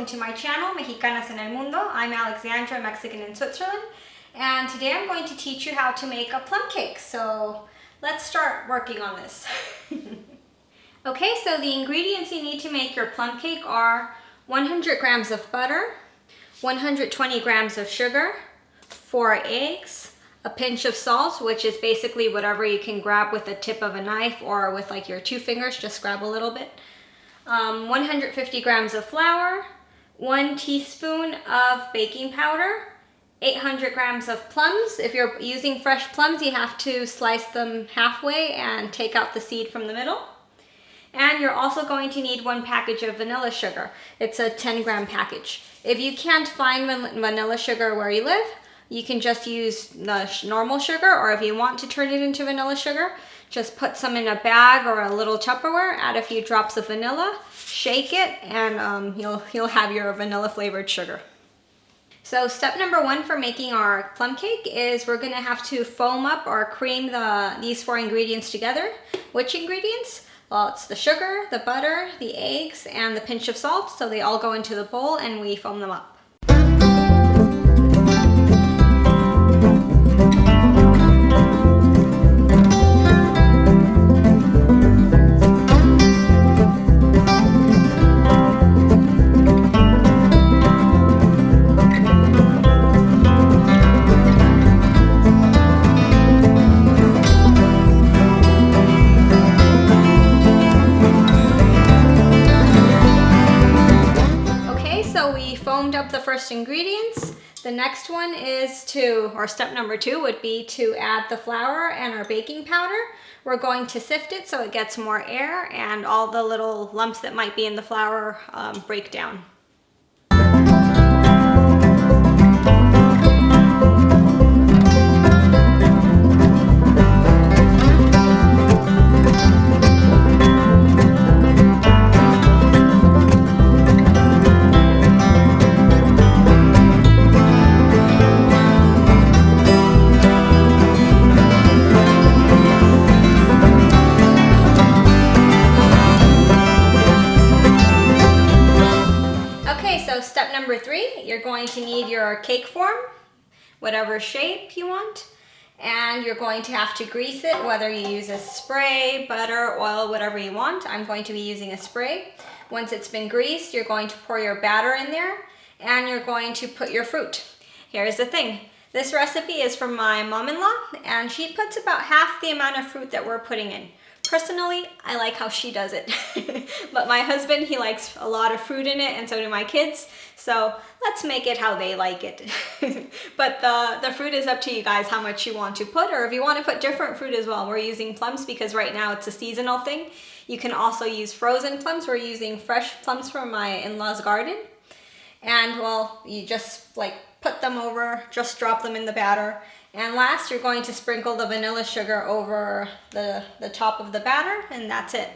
welcome to my channel, Mexicanas en el Mundo. I'm Alexandra, Mexican in Switzerland, and today I'm going to teach you how to make a plum cake. So let's start working on this. Okay, so the ingredients you need to make your plum cake are 100 grams of butter, 120 grams of sugar, 4 eggs, a pinch of salt, which is basically whatever you can grab with the tip of a knife or with like your 2 fingers, just grab a little bit. 150 grams of flour, 1 teaspoon of baking powder, 800 grams of plums. If you're using fresh plums, you have to slice them halfway and take out the seed from the middle. And you're also going to need 1 package of vanilla sugar. It's a 10-gram package. If you can't find vanilla sugar where you live, you can just use the normal sugar, or if you want to turn it into vanilla sugar, just put some in a bag or a little Tupperware, add a few drops of vanilla, shake it, and you'll have your vanilla flavored sugar. So step number 1 for making our plum cake is we're gonna have to foam up or cream these 4 ingredients together. Which ingredients? Well, it's the sugar, the butter, the eggs, and the pinch of salt. So they all go into the bowl and we foam them up. Foamed up the first ingredients. The next one is step number 2 would be to add the flour and our baking powder. We're going to sift it so it gets more air and all the little lumps that might be in the flour break down. Step number 3, you're going to need your cake form, whatever shape you want, and you're going to have to grease it, whether you use a spray, butter, oil, whatever you want. I'm going to be using a spray. Once it's been greased, you're going to pour your batter in there, and you're going to put your fruit. Here's the thing. This recipe is from my mom-in-law, and she puts about half the amount of fruit that we're putting in. Personally, I like how she does it, but my husband, he likes a lot of fruit in it, and so do my kids, so let's make it how they like it. But the fruit is up to you guys how much you want to put, or if you want to put different fruit as well. We're using plums because right now it's a seasonal thing. You can also use frozen plums. We're using fresh plums from my in-laws garden, and well, you just like put them over, just drop them in the batter. And last, you're going to sprinkle the vanilla sugar over the top of the batter, and that's it.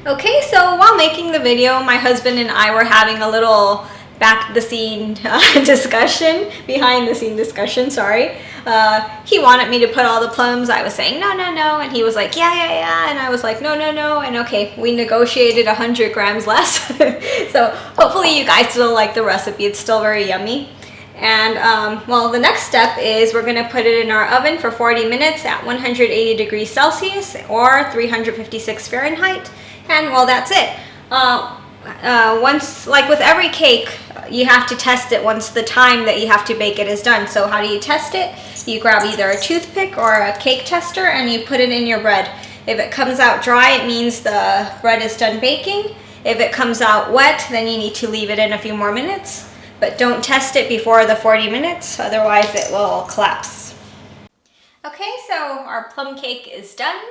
Okay, so while making the video, my husband and I were having a little behind the scene discussion, sorry. He wanted me to put all the plums. I was saying no, and he was like yeah, and I was like no, and okay, we negotiated 100 grams less. So hopefully you guys still like the recipe. It's still very yummy. And well, the next step is we're going to put it in our oven for 40 minutes at 180 degrees Celsius or 356 Fahrenheit. And well, that's it. Once, like with every cake, you have to test it once the time that you have to bake it is done. So how do you test it? You grab either a toothpick or a cake tester and you put it in your bread. If it comes out dry, it means the bread is done baking. If it comes out wet, then you need to leave it in a few more minutes. But don't test it before the 40 minutes, otherwise it will collapse. Okay, so our plum cake is done.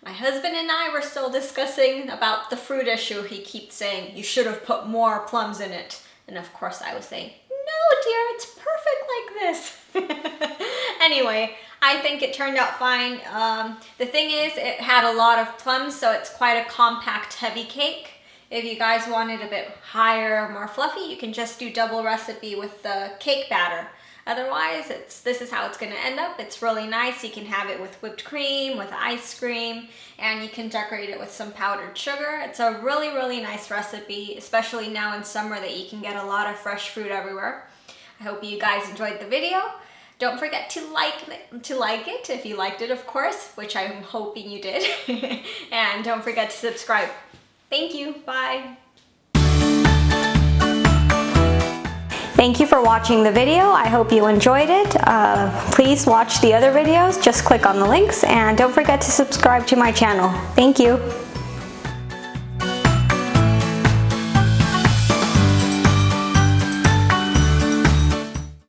My husband and I were still discussing about the fruit issue. He keeps saying, you should have put more plums in it. And of course I was saying, no dear, it's perfect like this. Anyway, I think it turned out fine. The thing is, it had a lot of plums, so it's quite a compact, heavy cake. If you guys want it a bit higher, more fluffy, you can just do double recipe with the cake batter. Otherwise, this is how it's going to end up. It's really nice. You can have it with whipped cream, with ice cream, and you can decorate it with some powdered sugar. It's a really, really nice recipe, especially now in summer that you can get a lot of fresh fruit everywhere. I hope you guys enjoyed the video. Don't forget to like it if you liked it, of course, which I'm hoping you did. And don't forget to subscribe. Thank you. Bye. Thank you for watching the video. I hope you enjoyed it. Please watch the other videos. Just click on the links and don't forget to subscribe to my channel. Thank you.